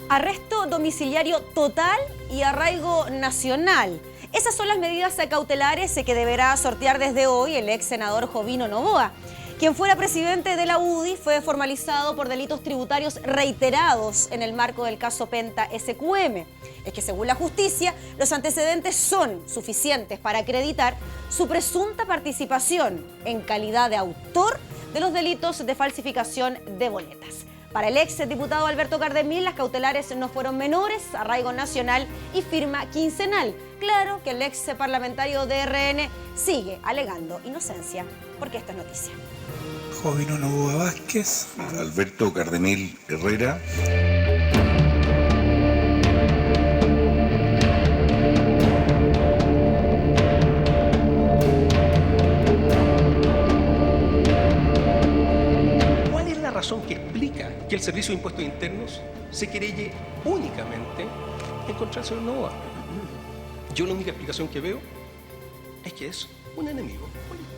Arresto domiciliario total y arraigo nacional. Esas son las medidas cautelares que deberá sortear desde hoy el ex senador Jovino Noboa. Quien fuera presidente de la UDI fue formalizado por delitos tributarios reiterados en el marco del caso Penta SQM. Es que según la justicia, los antecedentes son suficientes para acreditar su presunta participación en calidad de autor de los delitos de falsificación de boletas. Para el ex diputado Alberto Cardemil, las cautelares no fueron menores, arraigo nacional y firma quincenal. Claro que el ex parlamentario de RN sigue alegando inocencia, porque esto es noticia. Jovino Noboa Vázquez. Alberto Cardemil Herrera. ¿Cuál es la razón que explica que el Servicio de Impuestos Internos se querelle únicamente en contra del señor Noboa? Yo la única explicación que veo es que es un enemigo político.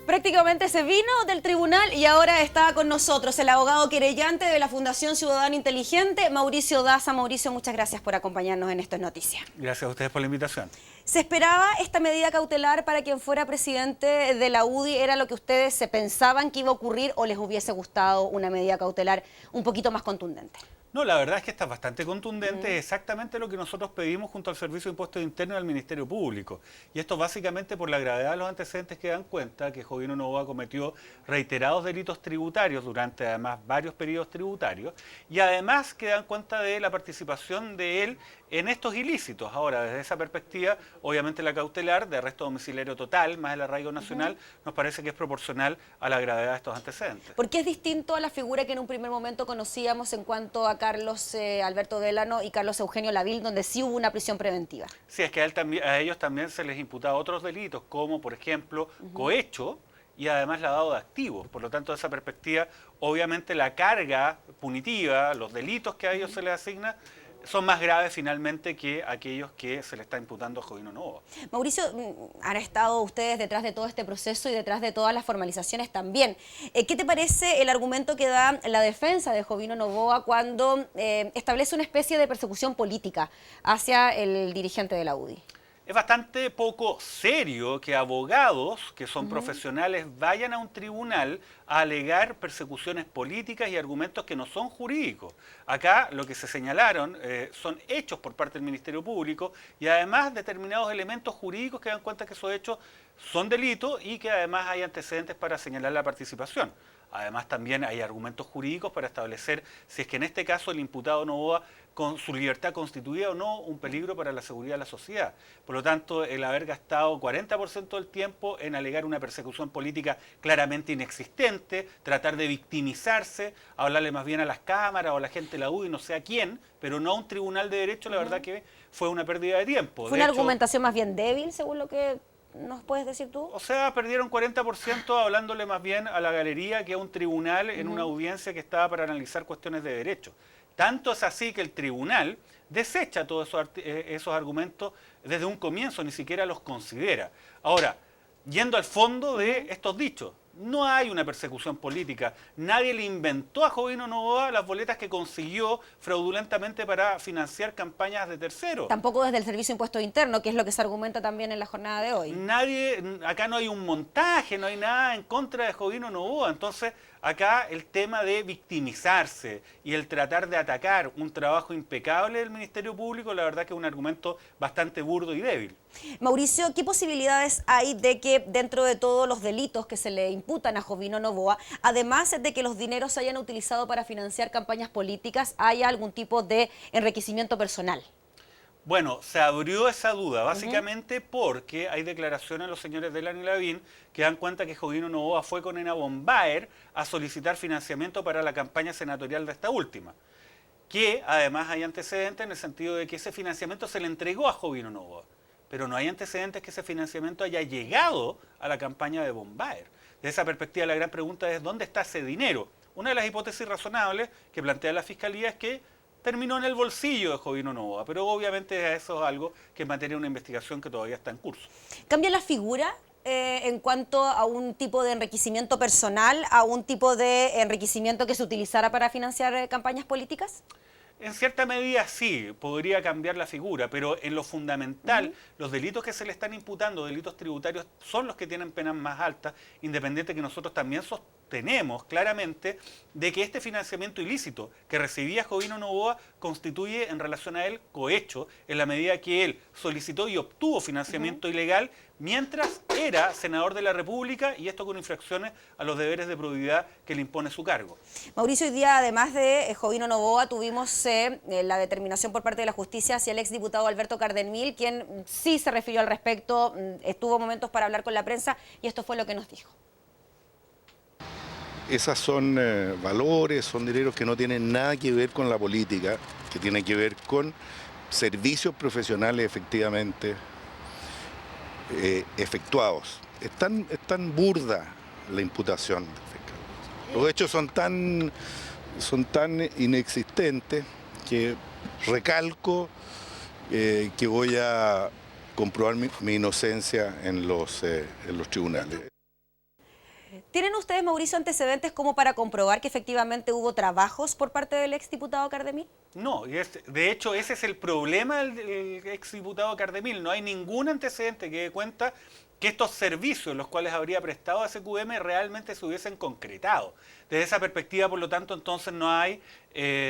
Prácticamente se vino del tribunal y ahora está con nosotros el abogado querellante de la Fundación Ciudadano Inteligente, Mauricio Daza. Mauricio, muchas gracias por acompañarnos en Esto es Noticia. Gracias a ustedes por la invitación. ¿Se esperaba esta medida cautelar para quien fuera presidente de la UDI? ¿Era lo que ustedes se pensaban que iba a ocurrir o les hubiese gustado una medida cautelar un poquito más contundente? No, la verdad es que está bastante contundente, es exactamente lo que nosotros pedimos junto al Servicio de Impuestos Internos y al Ministerio Público. Y esto básicamente por la gravedad de los antecedentes que dan cuenta que Jovino Noboa cometió reiterados delitos tributarios durante además varios periodos tributarios y además que dan cuenta de la participación de él en estos ilícitos. Ahora, desde esa perspectiva, obviamente la cautelar de arresto domiciliario total más el arraigo nacional nos parece que es proporcional a la gravedad de estos antecedentes. ¿Por qué es distinto a la figura que en un primer momento conocíamos en cuanto a Carlos Alberto Delano y Carlos Eugenio Lavil, donde sí hubo una prisión preventiva? Sí, es que a ellos también se les imputa otros delitos, como por ejemplo cohecho y además lavado de activos. Por lo tanto, de esa perspectiva, obviamente la carga punitiva, los delitos que a ellos se les asigna, son más graves finalmente que aquellos que se le está imputando a Jovino Noboa. Mauricio, han estado ustedes detrás de todo este proceso y detrás de todas las formalizaciones también. ¿Qué te parece el argumento que da la defensa de Jovino Noboa cuando establece una especie de persecución política hacia el dirigente de la UDI? Es bastante poco serio que abogados que son profesionales vayan a un tribunal a alegar persecuciones políticas y argumentos que no son jurídicos. Acá lo que se señalaron son hechos por parte del Ministerio Público y además determinados elementos jurídicos que dan cuenta que esos hechos son delitos y que además hay antecedentes para señalar la participación. Además también hay argumentos jurídicos para establecer si es que en este caso el imputado Noboa con su libertad constituía o no un peligro para la seguridad de la sociedad. Por lo tanto, el haber gastado 40% del tiempo en alegar una persecución política claramente inexistente, tratar de victimizarse, hablarle más bien a las cámaras o a la gente de la UDI, no sé a quién, pero no a un tribunal de derecho, la verdad que fue una pérdida de tiempo. ¿Fue una argumentación más bien débil, según lo que nos puedes decir tú? O sea, perdieron 40% hablándole más bien a la galería que a un tribunal en una audiencia que estaba para analizar cuestiones de derecho. Tanto es así que el tribunal desecha todos esos argumentos desde un comienzo, ni siquiera los considera. Ahora, yendo al fondo de estos dichos, no hay una persecución política. Nadie le inventó a Jovino Noboa las boletas que consiguió fraudulentamente para financiar campañas de terceros. Tampoco desde el Servicio de Impuestos Internos, que es lo que se argumenta también en la jornada de hoy. Acá no hay un montaje, no hay nada en contra de Jovino Noboa. Entonces, acá el tema de victimizarse y el tratar de atacar un trabajo impecable del Ministerio Público, la verdad que es un argumento bastante burdo y débil. Mauricio, ¿qué posibilidades hay de que dentro de todos los delitos que se le imputan a Jovino Noboa, además de que los dineros se hayan utilizado para financiar campañas políticas, haya algún tipo de enriquecimiento personal? Bueno, se abrió esa duda, básicamente porque hay declaraciones de los señores Delano y Lavín que dan cuenta que Jovino Noboa fue con Ena Bombaer a solicitar financiamiento para la campaña senatorial de esta última. Que además hay antecedentes en el sentido de que ese financiamiento se le entregó a Jovino Noboa, pero no hay antecedentes que ese financiamiento haya llegado a la campaña de Bombaer. Desde esa perspectiva, la gran pregunta es ¿dónde está ese dinero? Una de las hipótesis razonables que plantea la Fiscalía es que terminó en el bolsillo de Jovino Noboa, pero obviamente eso es algo que es materia de una investigación que todavía está en curso. ¿Cambia la figura en cuanto a un tipo de enriquecimiento personal, a un tipo de enriquecimiento que se utilizara para financiar campañas políticas? En cierta medida sí, podría cambiar la figura, pero en lo fundamental, los delitos que se le están imputando, delitos tributarios, son los que tienen penas más altas, independiente que nosotros también sostenemos claramente de que este financiamiento ilícito que recibía Jovino Novoa constituye en relación a él cohecho, en la medida que él solicitó y obtuvo financiamiento ilegal mientras era senador de la República, y esto con infracciones a los deberes de probidad que le impone su cargo. Mauricio, hoy día, además de Jovino Novoa, tuvimos la determinación por parte de la justicia hacia el exdiputado Alberto Cardemil, quien sí se refirió al respecto, estuvo momentos para hablar con la prensa, y esto fue lo que nos dijo. Esas son valores, son dineros que no tienen nada que ver con la política, que tienen que ver con servicios profesionales efectivamente efectuados. Es tan burda la imputación del fiscal. Los hechos son tan inexistentes que recalco que voy a comprobar mi inocencia en los tribunales. ¿Tienen ustedes, Mauricio, antecedentes como para comprobar que efectivamente hubo trabajos por parte del exdiputado Cardemil? No, de hecho ese es el problema del exdiputado Cardemil. No hay ningún antecedente que dé cuenta que estos servicios, los cuales habría prestado a SQM, realmente se hubiesen concretado. Desde esa perspectiva, por lo tanto, entonces no hay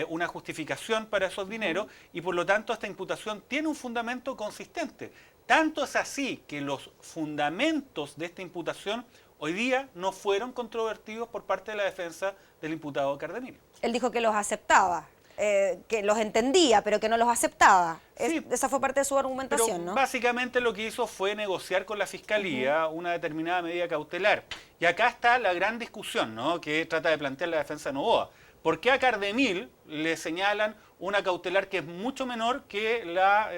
una justificación para esos dineros y por lo tanto esta imputación tiene un fundamento consistente. Tanto es así que los fundamentos de esta imputación hoy día no fueron controvertidos por parte de la defensa del imputado Cardemil. Él dijo que los aceptaba, que los entendía, pero que no los aceptaba. Sí, esa fue parte de su argumentación, pero ¿no? básicamente lo que hizo fue negociar con la Fiscalía una determinada medida cautelar. Y acá está la gran discusión, ¿no?, que trata de plantear la defensa de Novoa. ¿Por qué a Cardemil le señalan una cautelar que es mucho menor que la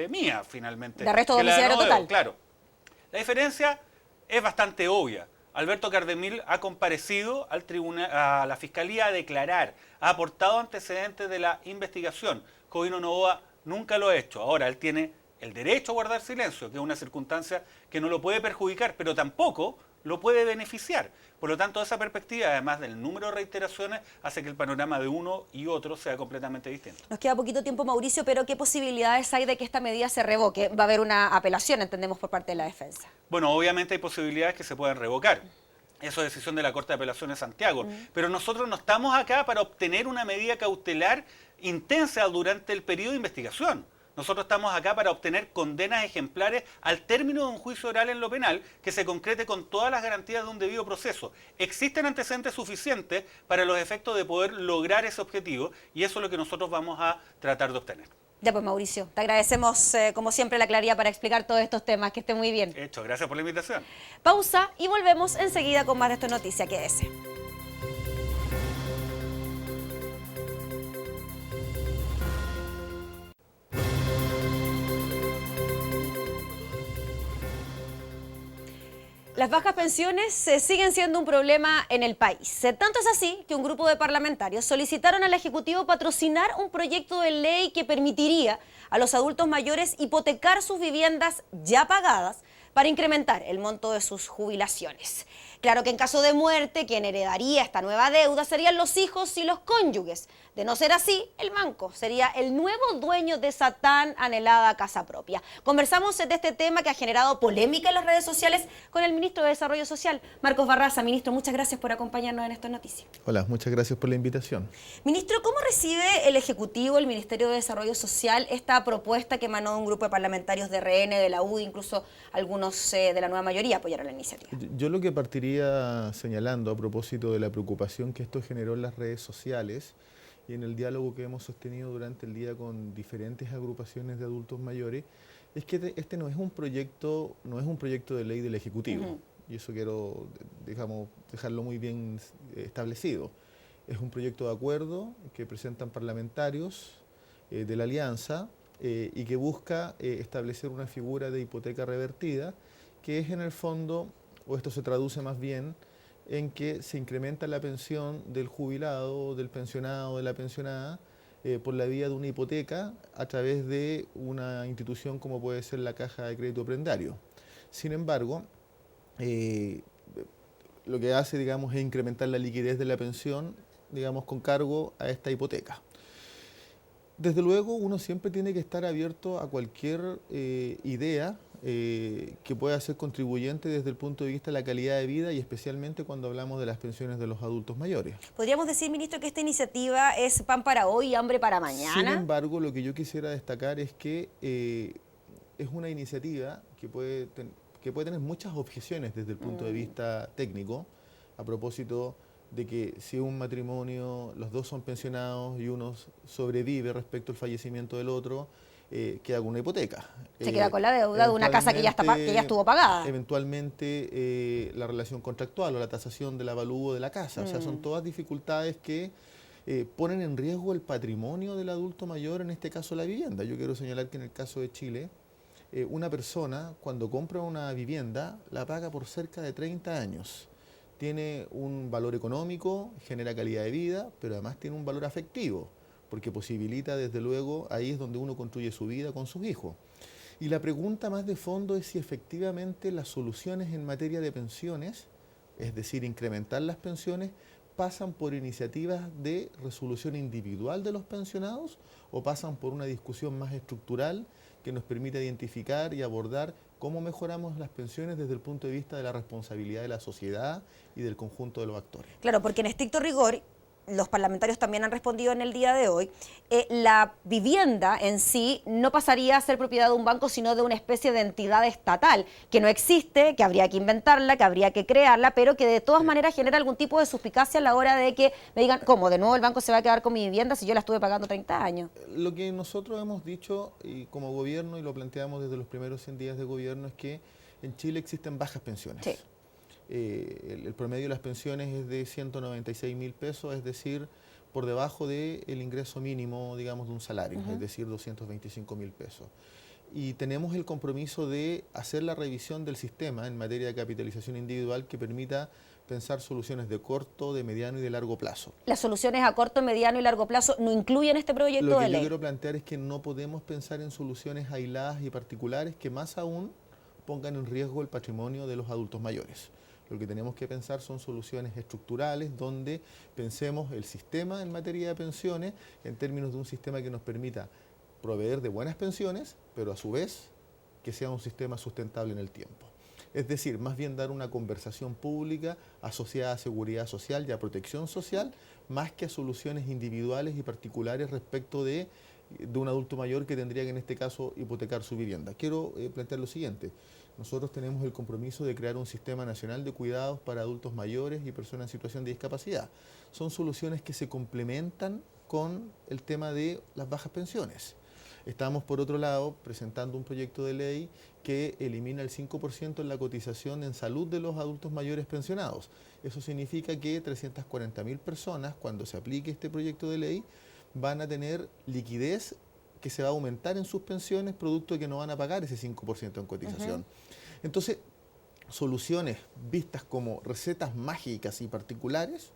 mía, finalmente? De arresto que la de domiciliario Novoa? total. Claro. La diferencia es bastante obvia. Alberto Cardemil ha comparecido al a la Fiscalía a declarar, ha aportado antecedentes de la investigación. Jovino Novoa nunca lo ha hecho. Ahora, él tiene el derecho a guardar silencio, que es una circunstancia que no lo puede perjudicar, pero tampoco lo puede beneficiar. Por lo tanto, esa perspectiva, además del número de reiteraciones, hace que el panorama de uno y otro sea completamente distinto. Nos queda poquito tiempo, Mauricio, pero ¿qué posibilidades hay de que esta medida se revoque? Va a haber una apelación, entendemos, por parte de la defensa. Bueno, obviamente hay posibilidades que se puedan revocar. Eso es decisión de la Corte de Apelaciones de Santiago. Pero nosotros no estamos acá para obtener una medida cautelar intensa durante el periodo de investigación. Nosotros estamos acá para obtener condenas ejemplares al término de un juicio oral en lo penal que se concrete con todas las garantías de un debido proceso. Existen antecedentes suficientes para los efectos de poder lograr ese objetivo y eso es lo que nosotros vamos a tratar de obtener. Ya pues, Mauricio, te agradecemos como siempre la claridad para explicar todos estos temas. Que esté muy bien. Hecho, gracias por la invitación. Pausa y volvemos enseguida con más de esta noticia. Quédese. Las bajas pensiones siguen siendo un problema en el país. Tanto es así que un grupo de parlamentarios solicitaron al Ejecutivo patrocinar un proyecto de ley que permitiría a los adultos mayores hipotecar sus viviendas ya pagadas para incrementar el monto de sus jubilaciones. Claro que en caso de muerte, quien heredaría esta nueva deuda serían los hijos y los cónyuges. De no ser así, el banco sería el nuevo dueño de esa tan anhelada casa propia. Conversamos de este tema que ha generado polémica en las redes sociales con el ministro de Desarrollo Social, Marcos Barraza. Ministro, muchas gracias por acompañarnos en esta noticia. Hola, muchas gracias por la invitación. Ministro, ¿cómo recibe el Ejecutivo, el Ministerio de Desarrollo Social, esta propuesta que emanó de un grupo de parlamentarios de RN, de la UDI, incluso algunos de la nueva mayoría apoyaron la iniciativa? Yo lo que partiría señalando a propósito de la preocupación que esto generó en las redes sociales y en el diálogo que hemos sostenido durante el día con diferentes agrupaciones de adultos mayores, es que este no es un proyecto de ley del Ejecutivo. Y eso quiero, dejarlo muy bien establecido. Es un proyecto de acuerdo que presentan parlamentarios de la Alianza y que busca establecer una figura de hipoteca revertida, que es en el fondo, o esto se traduce más bien, en que se incrementa la pensión del jubilado, del pensionado, de la pensionada, por la vía de una hipoteca a través de una institución como puede ser la Caja de Crédito Prendario. Sin embargo, lo que hace, digamos, es incrementar la liquidez de la pensión, digamos, con cargo a esta hipoteca. Desde luego, uno siempre tiene que estar abierto a cualquier idea que pueda ser contribuyente desde el punto de vista de la calidad de vida y especialmente cuando hablamos de las pensiones de los adultos mayores. ¿Podríamos decir, ministro, que esta iniciativa es pan para hoy y hambre para mañana? Sin embargo, lo que yo quisiera destacar es que es una iniciativa que puede tener muchas objeciones desde el punto de vista técnico, a propósito de que si un matrimonio, los dos son pensionados y uno sobrevive respecto al fallecimiento del otro, queda con una hipoteca. Se queda con la deuda de una casa que ya estuvo pagada. Eventualmente la relación contractual o la tasación del avalúo de la casa. O sea, son todas dificultades que ponen en riesgo el patrimonio del adulto mayor, en este caso la vivienda. Yo quiero señalar que en el caso de Chile, una persona cuando compra una vivienda la paga por cerca de 30 años. Tiene un valor económico, genera calidad de vida, pero además tiene un valor afectivo, porque posibilita, desde luego, ahí es donde uno construye su vida con sus hijos. Y la pregunta más de fondo es si efectivamente las soluciones en materia de pensiones, es decir, incrementar las pensiones, pasan por iniciativas de resolución individual de los pensionados o pasan por una discusión más estructural que nos permita identificar y abordar cómo mejoramos las pensiones desde el punto de vista de la responsabilidad de la sociedad y del conjunto de los actores. Claro, porque en estricto rigor, los parlamentarios también han respondido en el día de hoy, la vivienda en sí no pasaría a ser propiedad de un banco, sino de una especie de entidad estatal, que no existe, que habría que inventarla, que habría que crearla, pero que de todas maneras genera algún tipo de suspicacia a la hora de que me digan, ¿cómo? ¿De nuevo el banco se va a quedar con mi vivienda si yo la estuve pagando 30 años? Lo que nosotros hemos dicho y como gobierno, y lo planteamos desde los primeros 100 días de gobierno, es que en Chile existen bajas pensiones. Sí. El promedio de las pensiones es de 196.000 pesos, es decir, por debajo del ingreso mínimo, digamos, de un salario, es decir, 225.000 pesos. Y tenemos el compromiso de hacer la revisión del sistema en materia de capitalización individual que permita pensar soluciones de corto, de mediano y de largo plazo. Las soluciones a corto, mediano y largo plazo no incluyen este proyecto de ley. Lo que yo quiero plantear es que no podemos pensar en soluciones aisladas y particulares que más aún pongan en riesgo el patrimonio de los adultos mayores. Lo que tenemos que pensar son soluciones estructurales donde pensemos el sistema en materia de pensiones en términos de un sistema que nos permita proveer de buenas pensiones, pero a su vez que sea un sistema sustentable en el tiempo. Es decir, más bien dar una conversación pública asociada a seguridad social y a protección social, más que a soluciones individuales y particulares respecto de un adulto mayor que tendría que en este caso hipotecar su vivienda. Quiero plantear lo siguiente. Nosotros tenemos el compromiso de crear un sistema nacional de cuidados para adultos mayores y personas en situación de discapacidad. Son soluciones que se complementan con el tema de las bajas pensiones. Estamos, por otro lado, presentando un proyecto de ley que elimina el 5% en la cotización en salud de los adultos mayores pensionados. Eso significa que 340.000 personas, cuando se aplique este proyecto de ley, van a tener liquidez que se va a aumentar en sus pensiones, producto de que no van a pagar ese 5% en cotización. Entonces, soluciones vistas como recetas mágicas y particulares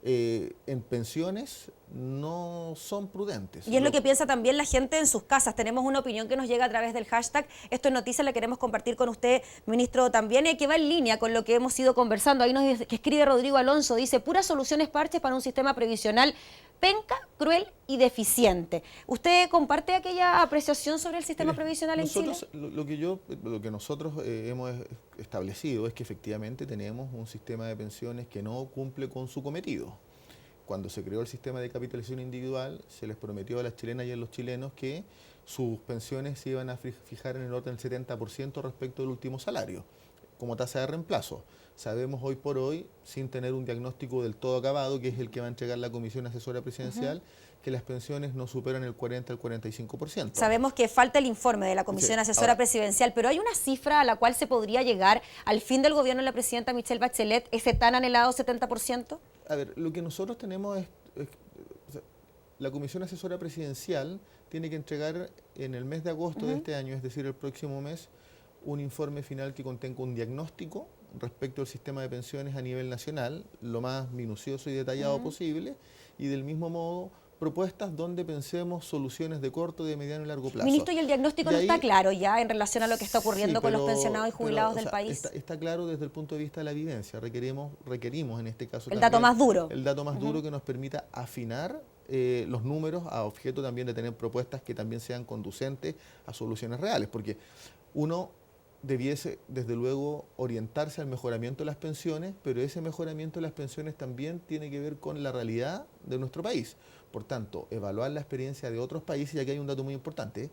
en pensiones no son prudentes. Y es lo que piensa también la gente en sus casas. Tenemos una opinión que nos llega a través del hashtag Esto es Noticia, la queremos compartir con usted, ministro, también, que va en línea con lo que hemos ido conversando. Ahí nos dice, que escribe Rodrigo Alonso, dice, puras soluciones parches para un sistema previsional penca, cruel y deficiente. ¿Usted comparte aquella apreciación sobre el sistema previsional en Chile? Lo que nosotros hemos establecido es que efectivamente tenemos un sistema de pensiones que no cumple con su cometido. Cuando se creó el sistema de capitalización individual, se les prometió a las chilenas y a los chilenos que sus pensiones se iban a fijar en el orden del 70% respecto del último salario, como tasa de reemplazo. Sabemos hoy por hoy, sin tener un diagnóstico del todo acabado, que es el que va a entregar la Comisión Asesora Presidencial, que las pensiones no superan el 40 al 45%. Sabemos que falta el informe de la Comisión Asesora Presidencial, pero hay una cifra a la cual se podría llegar al fin del gobierno de la presidenta Michelle Bachelet, ese tan anhelado 70%. A ver, lo que nosotros tenemos es la Comisión Asesora Presidencial tiene que entregar en el mes de agosto de este año, es decir, el próximo mes, un informe final que contenga un diagnóstico respecto al sistema de pensiones a nivel nacional, lo más minucioso y detallado posible, y del mismo modo propuestas donde pensemos soluciones de corto, de mediano y largo plazo. Ministro, ¿y el diagnóstico no está claro ya en relación a lo que está ocurriendo con los pensionados y jubilados del país? Está claro desde el punto de vista de la evidencia. Requerimos en este caso el dato más duro. El dato más duro que nos permita afinar los números a objeto también de tener propuestas que también sean conducentes a soluciones reales, porque uno debiese, desde luego, orientarse al mejoramiento de las pensiones, pero ese mejoramiento de las pensiones también tiene que ver con la realidad de nuestro país. Por tanto, evaluar la experiencia de otros países, y aquí hay un dato muy importante.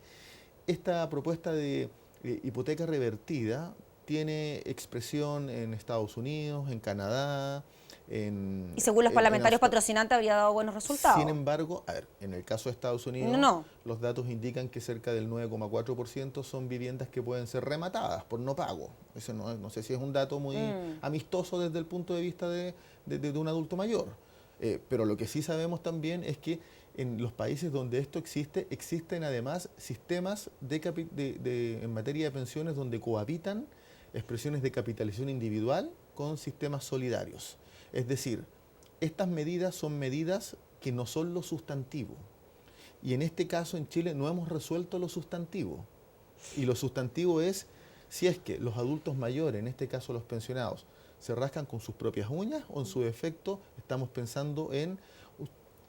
Esta propuesta de hipoteca revertida tiene expresión en Estados Unidos, en Canadá, y según los parlamentarios patrocinantes habría dado buenos resultados. Sin embargo, a ver, en el caso de Estados Unidos, los datos indican que cerca del 9,4% son viviendas que pueden ser rematadas por no pago. Eso no sé si es un dato muy amistoso desde el punto de vista de un adulto mayor. Pero lo que sí sabemos también es que en los países donde esto existe, existen además sistemas en materia de pensiones donde cohabitan expresiones de capitalización individual con sistemas solidarios. Es decir, estas medidas son medidas que no son lo sustantivo. Y en este caso en Chile no hemos resuelto lo sustantivo. Y lo sustantivo es si es que los adultos mayores, en este caso los pensionados, se rascan con sus propias uñas o en su defecto estamos pensando en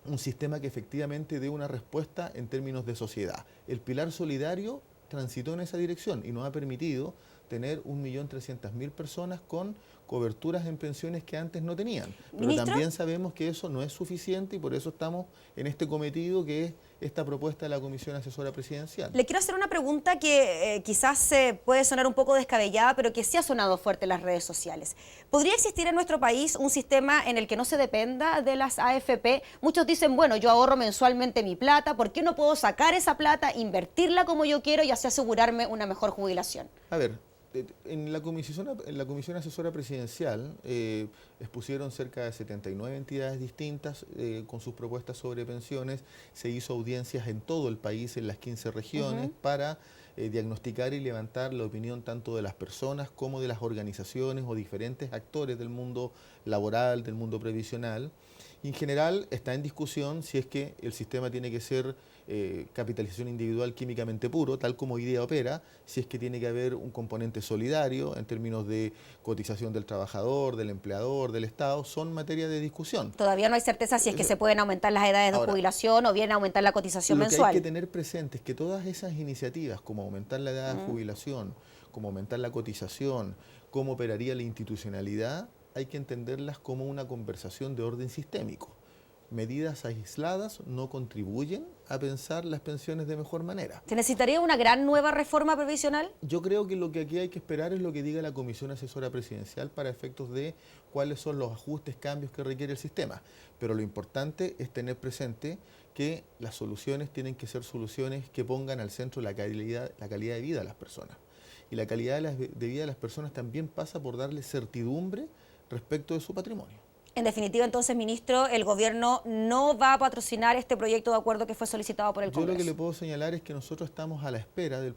un sistema que efectivamente dé una respuesta en términos de sociedad. El pilar solidario transitó en esa dirección y nos ha permitido tener 1.300.000 personas con coberturas en pensiones que antes no tenían. Pero ¿Ministro? También sabemos que eso no es suficiente y por eso estamos en este cometido que es esta propuesta de la Comisión Asesora Presidencial. Le quiero hacer una pregunta que quizás puede sonar un poco descabellada, pero que sí ha sonado fuerte en las redes sociales. ¿Podría existir en nuestro país un sistema en el que no se dependa de las AFP? Muchos dicen, bueno, yo ahorro mensualmente mi plata, ¿por qué no puedo sacar esa plata, invertirla como yo quiero y así asegurarme una mejor jubilación? A ver, en la Comisión Asesora Presidencial expusieron cerca de 79 entidades distintas con sus propuestas sobre pensiones. Se hizo audiencias en todo el país, en las 15 regiones, para diagnosticar y levantar la opinión tanto de las personas como de las organizaciones o diferentes actores del mundo laboral, del mundo previsional. Y en general está en discusión si es que el sistema tiene que ser capitalización individual químicamente puro, tal como hoy día opera, si es que tiene que haber un componente solidario en términos de cotización del trabajador, del empleador, del Estado, son materia de discusión. Todavía no hay certeza si es que se pueden aumentar las edades de jubilación o bien aumentar la cotización mensual. Lo que hay que tener presente es que todas esas iniciativas, como aumentar la edad de jubilación, como aumentar la cotización, cómo operaría la institucionalidad, hay que entenderlas como una conversación de orden sistémico. Medidas aisladas no contribuyen a pensar las pensiones de mejor manera. ¿Se necesitaría una gran nueva reforma previsional? Yo creo que lo que aquí hay que esperar es lo que diga la Comisión Asesora Presidencial para efectos de cuáles son los ajustes, cambios que requiere el sistema. Pero lo importante es tener presente que las soluciones tienen que ser soluciones que pongan al centro la calidad de vida de las personas. Y la calidad de vida de las personas también pasa por darle certidumbre respecto de su patrimonio. En definitiva, entonces, ministro, el gobierno no va a patrocinar este proyecto de acuerdo que fue solicitado por el Congreso. Yo lo que le puedo señalar es que nosotros estamos a la espera del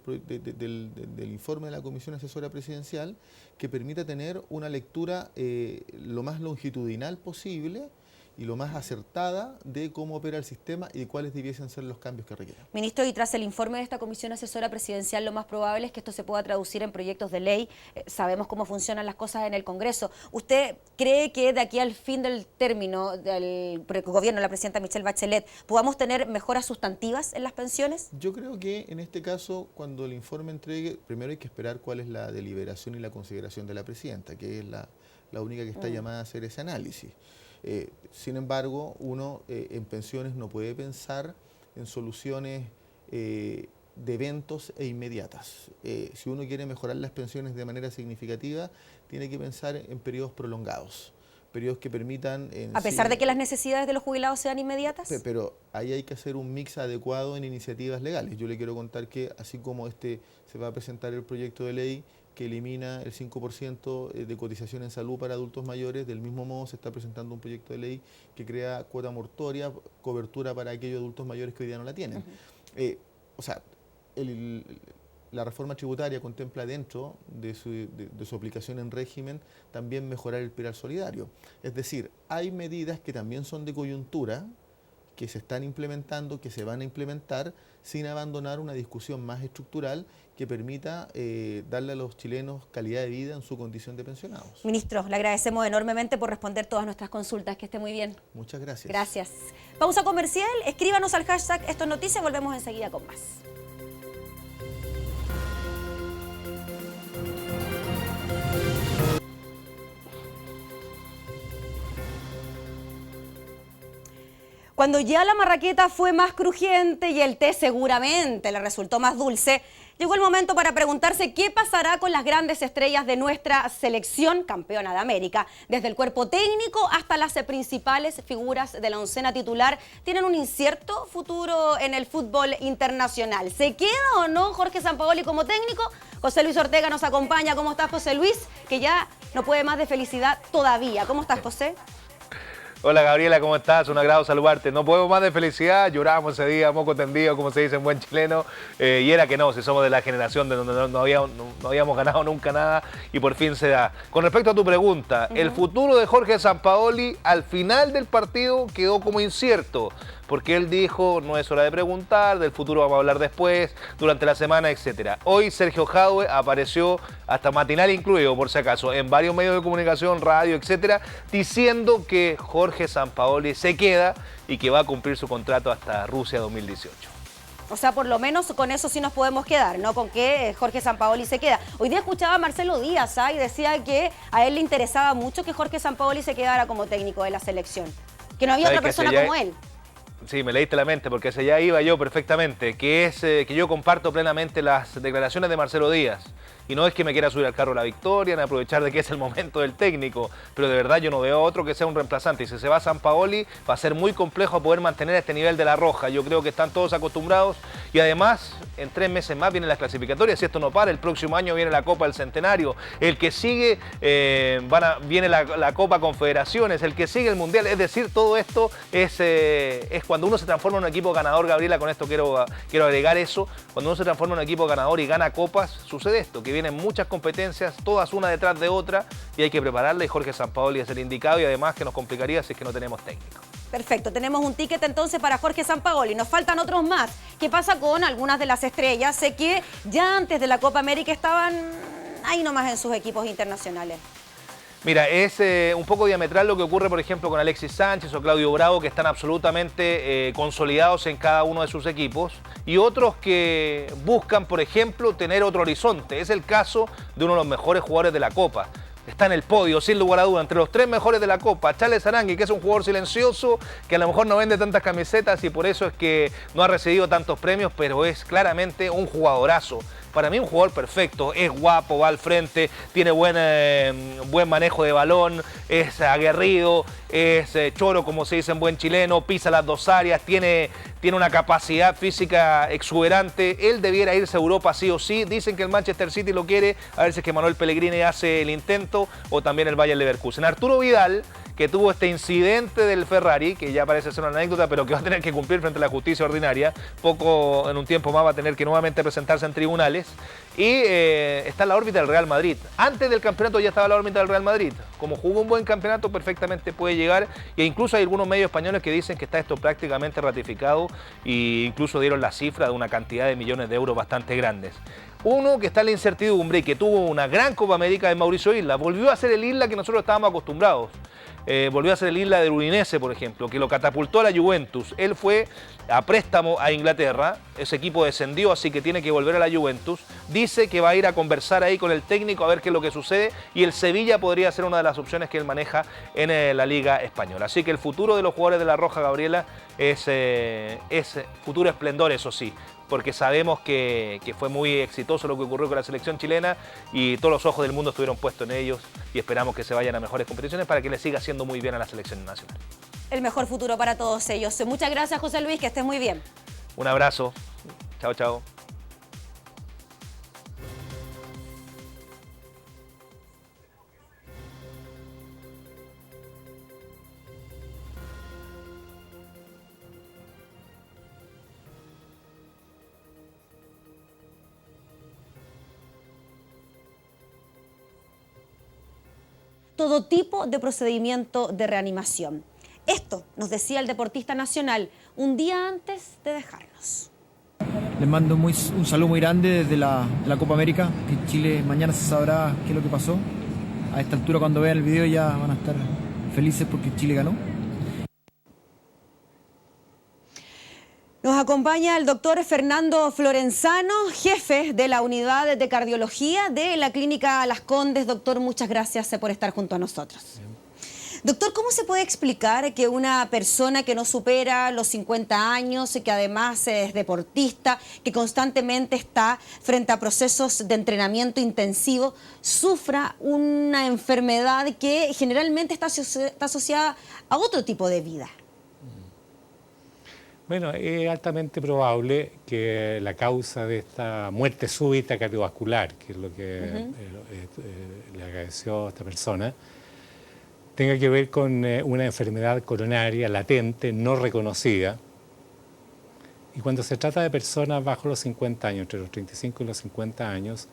informe de la Comisión Asesora Presidencial que permita tener una lectura lo más longitudinal posible y lo más acertada de cómo opera el sistema y de cuáles debiesen ser los cambios que requieran. Ministro, y tras el informe de esta Comisión Asesora Presidencial, lo más probable es que esto se pueda traducir en proyectos de ley. Sabemos cómo funcionan las cosas en el Congreso. ¿Usted cree que de aquí al fin del término del gobierno de la presidenta Michelle Bachelet podamos tener mejoras sustantivas en las pensiones? Yo creo que en este caso, cuando el informe entregue, primero hay que esperar cuál es la deliberación y la consideración de la presidenta, que es la única que está llamada a hacer ese análisis. Sin embargo, uno en pensiones no puede pensar en soluciones de eventos e inmediatas. Si uno quiere mejorar las pensiones de manera significativa, tiene que pensar en periodos prolongados, periodos que permitan... ¿A pesar de que las necesidades de los jubilados sean inmediatas? Pero ahí hay que hacer un mix adecuado en iniciativas legales. Yo le quiero contar que así como se va a presentar el proyecto de ley que elimina el 5% de cotización en salud para adultos mayores, del mismo modo se está presentando un proyecto de ley que crea cuota mortoria, cobertura para aquellos adultos mayores que hoy día no la tienen. La reforma tributaria contempla dentro de su aplicación en régimen también mejorar el pilar solidario. Es decir, hay medidas que también son de coyuntura, que se están implementando, que se van a implementar, sin abandonar una discusión más estructural que permita darle a los chilenos calidad de vida en su condición de pensionados. Ministro, le agradecemos enormemente por responder todas nuestras consultas. Que esté muy bien. Muchas gracias. Gracias. Pausa comercial, escríbanos al hashtag Esto es Noticia, volvemos enseguida con más. Cuando ya la marraqueta fue más crujiente y el té seguramente le resultó más dulce, llegó el momento para preguntarse qué pasará con las grandes estrellas de nuestra selección campeona de América. Desde el cuerpo técnico hasta las principales figuras de la oncena titular tienen un incierto futuro en el fútbol internacional. ¿Se queda o no Jorge Sampaoli como técnico? José Luis Ortega nos acompaña. ¿Cómo estás, José Luis? Que ya no puede más de felicidad todavía. ¿Cómo estás, José? Hola Gabriela, ¿cómo estás? Un agrado saludarte. No podemos más de felicidad, lloramos ese día, moco tendido, como se dice en buen chileno, y era que no, si somos de la generación de donde no habíamos ganado nunca nada y por fin se da. Con respecto a tu pregunta, el futuro de Jorge Sampaoli al final del partido quedó como incierto, porque él dijo, no es hora de preguntar, del futuro vamos a hablar después, durante la semana, etc. Hoy Sergio Jadue apareció, hasta matinal incluido, por si acaso, en varios medios de comunicación, radio, etc., diciendo que Jorge Sampaoli se queda y que va a cumplir su contrato hasta Rusia 2018. O sea, por lo menos con eso sí nos podemos quedar, ¿no? Con que Jorge Sampaoli se queda. Hoy día escuchaba a Marcelo Díaz, y decía que a él le interesaba mucho que Jorge Sampaoli se quedara como técnico de la selección, que no había otra persona como él. Sí, me leíste la mente, porque hacia allá iba yo perfectamente, que es que yo comparto plenamente las declaraciones de Marcelo Díaz. Y no es que me quiera subir al carro la victoria, ni aprovechar de que es el momento del técnico, pero de verdad yo no veo otro que sea un reemplazante. Y si se va Sampaoli, va a ser muy complejo poder mantener este nivel de la Roja. Yo creo que están todos acostumbrados y además en 3 meses más vienen las clasificatorias. Si esto no para, el próximo año viene la Copa del Centenario. El que sigue, viene la Copa Confederaciones, el que sigue el Mundial. Es decir, todo esto es cuando uno se transforma en un equipo ganador, Gabriela, con esto quiero agregar eso. Cuando uno se transforma en un equipo ganador y gana copas, sucede esto, que vienen muchas competencias, todas una detrás de otra, y hay que prepararla, y Jorge Sampaoli es el indicado, y además que nos complicaría si es que no tenemos técnico. Perfecto, tenemos un ticket entonces para Jorge Sampaoli, nos faltan otros más. ¿Qué pasa con algunas de las estrellas? Sé que ya antes de la Copa América estaban ahí nomás en sus equipos internacionales. Mira, es un poco diametral lo que ocurre, por ejemplo, con Alexis Sánchez o Claudio Bravo, que están absolutamente consolidados en cada uno de sus equipos, y otros que buscan, por ejemplo, tener otro horizonte. Es el caso de uno de los mejores jugadores de la Copa. Está en el podio, sin lugar a duda, entre los 3 mejores de la Copa. Charles Arangui, que es un jugador silencioso, que a lo mejor no vende tantas camisetas y por eso es que no ha recibido tantos premios, pero es claramente un jugadorazo. Para mí un jugador perfecto, es guapo, va al frente, tiene buen manejo de balón, es aguerrido, es choro, como se dice en buen chileno, pisa las 2 áreas, tiene una capacidad física exuberante. Él debiera irse a Europa sí o sí. Dicen que el Manchester City lo quiere, a ver si es que Manuel Pellegrini hace el intento, o también el Bayer Leverkusen. Arturo Vidal, que tuvo este incidente del Ferrari, que ya parece ser una anécdota, pero que va a tener que cumplir frente a la justicia ordinaria, en un tiempo más va a tener que nuevamente presentarse en tribunales, y está en la órbita del Real Madrid. Antes del campeonato ya estaba en la órbita del Real Madrid. Como jugó un buen campeonato, perfectamente puede llegar, e incluso hay algunos medios españoles que dicen que está esto prácticamente ratificado, e incluso dieron la cifra de una cantidad de millones de euros bastante grandes. Uno que está en la incertidumbre y que tuvo una gran Copa América es Mauricio Isla. Volvió a ser el Isla que nosotros estábamos acostumbrados. Volvió a ser el Isla del Udinese, por ejemplo, que lo catapultó a la Juventus. Él fue a préstamo a Inglaterra, ese equipo descendió, así que tiene que volver a la Juventus. Dice que va a ir a conversar ahí con el técnico a ver qué es lo que sucede, y el Sevilla podría ser una de las opciones que él maneja en la Liga Española. Así que el futuro de los jugadores de la Roja, Gabriela, es futuro esplendor, eso sí, porque sabemos que fue muy exitoso lo que ocurrió con la selección chilena y todos los ojos del mundo estuvieron puestos en ellos, y esperamos que se vayan a mejores competiciones para que les siga haciendo muy bien a la selección nacional. El mejor futuro para todos ellos. Muchas gracias, José Luis, que estés muy bien. Un abrazo. Chao, chao. Todo tipo de procedimiento de reanimación. Esto nos decía el deportista nacional un día antes de dejarnos. Les mando un saludo muy grande desde la Copa América, que en Chile mañana se sabrá qué es lo que pasó. A esta altura, cuando vean el video, ya van a estar felices porque Chile ganó. Nos acompaña el doctor Fernando Florenzano, jefe de la unidad de cardiología de la Clínica Las Condes. Doctor, muchas gracias por estar junto a nosotros. Doctor, ¿cómo se puede explicar que una persona que no supera los 50 años, que además es deportista, que constantemente está frente a procesos de entrenamiento intensivo, sufra una enfermedad que generalmente está asociada a otro tipo de vida? Bueno, es altamente probable que la causa de esta muerte súbita cardiovascular, que es lo que le agradeció a esta persona, tenga que ver con una enfermedad coronaria latente, no reconocida. Y cuando se trata de personas bajo los 50 años, entre los 35 y los 50 años,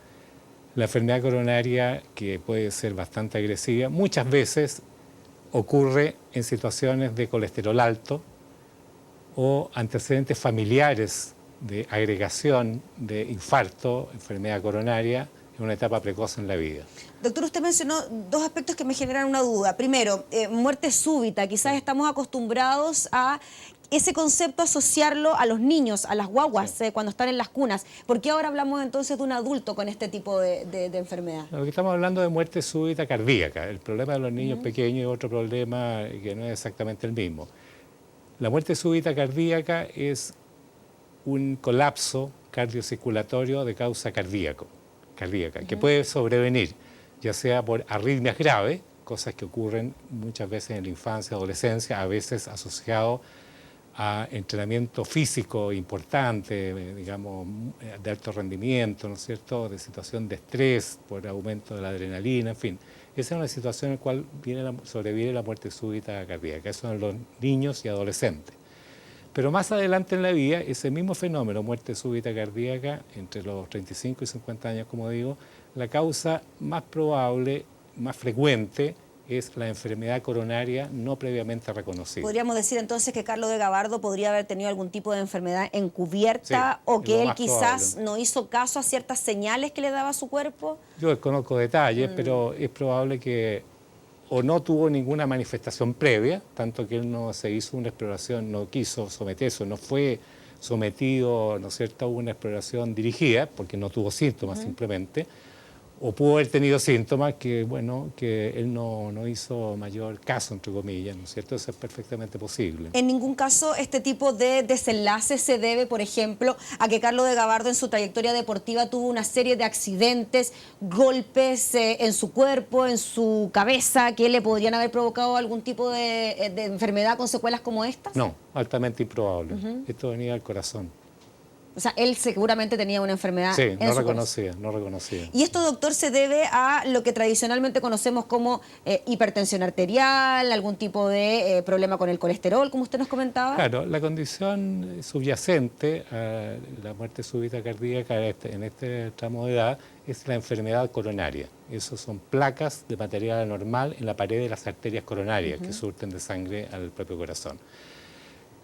la enfermedad coronaria, que puede ser bastante agresiva, muchas veces ocurre en situaciones de colesterol alto o antecedentes familiares de agregación de infarto, enfermedad coronaria, en una etapa precoz en la vida. Doctor, usted mencionó dos aspectos que me generan una duda. Primero, muerte súbita. Quizás estamos acostumbrados a ese concepto asociarlo a los niños, a las guaguas, cuando están en las cunas. ¿Por qué ahora hablamos entonces de un adulto con este tipo de enfermedad? Lo que estamos hablando de muerte súbita cardíaca. El problema de los niños pequeños es otro problema que no es exactamente el mismo. La muerte súbita cardíaca es un colapso cardiocirculatorio de causa cardíaca, que puede sobrevenir ya sea por arritmias graves, cosas que ocurren muchas veces en la infancia, adolescencia, a veces asociado a entrenamiento físico importante, digamos, de alto rendimiento, ¿no es cierto?, de situación de estrés por aumento de la adrenalina, en fin. Esa es una situación en la cual sobreviene la muerte súbita cardíaca. Eso son los niños y adolescentes. Pero más adelante en la vida, ese mismo fenómeno, muerte súbita cardíaca, entre los 35 y 50 años, como digo, la causa más probable, más frecuente, es la enfermedad coronaria no previamente reconocida. ¿Podríamos decir entonces que Carlos de Gabardo podría haber tenido algún tipo de enfermedad encubierta o que él quizás no hizo caso a ciertas señales que le daba su cuerpo? Yo desconozco detalles, pero es probable que o no tuvo ninguna manifestación previa, tanto que él no se hizo una exploración, no quiso someterse, no fue sometido, ¿no es cierto?, a una exploración dirigida, porque no tuvo síntomas simplemente, o pudo haber tenido síntomas que, bueno, que él no hizo mayor caso, entre comillas, ¿no es cierto? Eso es perfectamente posible. En ningún caso este tipo de desenlace se debe, por ejemplo, a que Carlos de Gabardo en su trayectoria deportiva tuvo una serie de accidentes, golpes en su cuerpo, en su cabeza, que le podrían haber provocado algún tipo de enfermedad con secuelas como estas. No, altamente improbable. Esto venía del corazón. O sea, él seguramente tenía una enfermedad sí, en su corazón. No reconocía. Y esto, doctor, se debe a lo que tradicionalmente conocemos como hipertensión arterial, algún tipo de problema con el colesterol, como usted nos comentaba. Claro, la condición subyacente a la muerte súbita cardíaca en este tramo de edad es la enfermedad coronaria. Esos son placas de material anormal en la pared de las arterias coronarias que surten de sangre al propio corazón.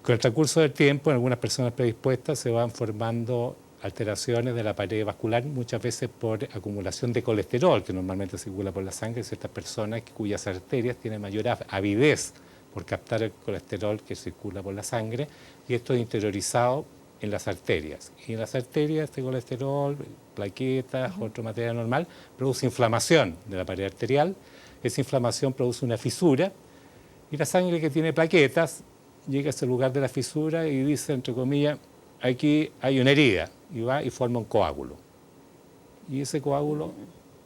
Con el transcurso del tiempo, en algunas personas predispuestas se van formando alteraciones de la pared vascular, muchas veces por acumulación de colesterol, que normalmente circula por la sangre, ciertas personas cuyas arterias tienen mayor avidez por captar el colesterol que circula por la sangre, y esto es interiorizado en las arterias. Y en las arterias este colesterol, plaquetas, otro material normal, produce inflamación de la pared arterial. Esa inflamación produce una fisura, y la sangre que tiene plaquetas llega a ese lugar de la fisura y dice, entre comillas, aquí hay una herida, y va y forma un coágulo. Y ese coágulo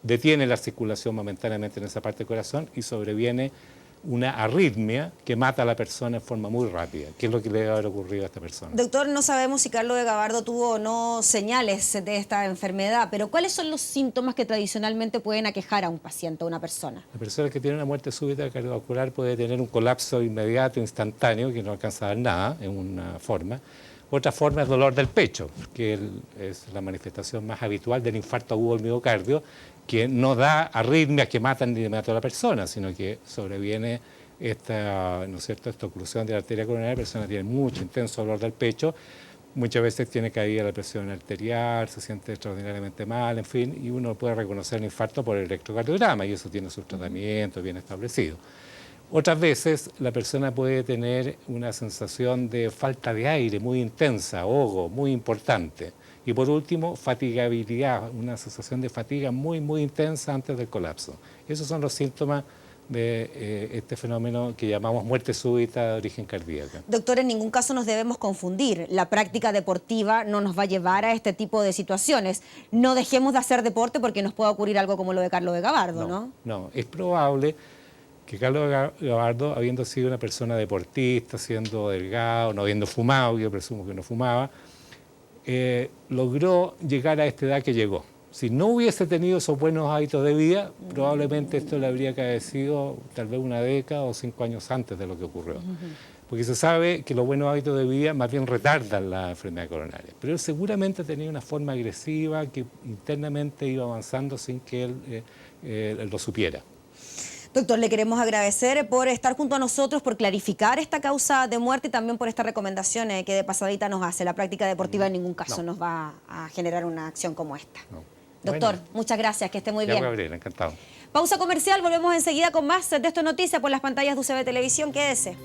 detiene la circulación momentáneamente en esa parte del corazón y sobreviene una arritmia que mata a la persona en forma muy rápida, que es lo que le debe haber ocurrido a esta persona. Doctor, no sabemos si Carlos de Gabardo tuvo o no señales de esta enfermedad, pero ¿cuáles son los síntomas que tradicionalmente pueden aquejar a un paciente, a una persona? La persona que tiene una muerte súbita cardiovascular puede tener un colapso inmediato, instantáneo, que no alcanza a dar nada, en una forma. Otra forma es dolor del pecho, que es la manifestación más habitual del infarto agudo del miocardio, que no da arritmias que matan de inmediato a la persona, sino que sobreviene ¿no es cierto?, esta oclusión de la arteria coronaria, la persona tiene mucho intenso dolor del pecho, muchas veces tiene caída la presión arterial, se siente extraordinariamente mal, en fin, y uno puede reconocer el infarto por el electrocardiograma y eso tiene su tratamiento bien establecido. Otras veces la persona puede tener una sensación de falta de aire muy intensa, ahogo muy importante. Y por último, fatigabilidad, una sensación de fatiga muy, muy intensa antes del colapso. Esos son los síntomas de este fenómeno que llamamos muerte súbita de origen cardíaco. Doctor, en ningún caso nos debemos confundir. La práctica deportiva no nos va a llevar a este tipo de situaciones. No dejemos de hacer deporte porque nos pueda ocurrir algo como lo de Carlos de Gabardo, ¿no? No, es probable que Carlos Gabardo, habiendo sido una persona deportista, siendo delgado, no habiendo fumado, yo presumo que no fumaba, logró llegar a esta edad que llegó. Si no hubiese tenido esos buenos hábitos de vida, probablemente esto le habría acaecido tal vez una década o 5 años antes de lo que ocurrió. Porque se sabe que los buenos hábitos de vida más bien retardan la enfermedad coronaria. Pero él seguramente tenía una forma agresiva que internamente iba avanzando sin que él lo supiera. Doctor, le queremos agradecer por estar junto a nosotros, por clarificar esta causa de muerte y también por esta recomendación que de pasadita nos hace. La práctica deportiva en ningún caso nos va a generar una acción como esta. Doctor, muchas gracias, que esté muy bien. Gabriel, encantado. Pausa comercial, volvemos enseguida con más de Esto es Noticia por las pantallas de UCB Televisión. Quédese.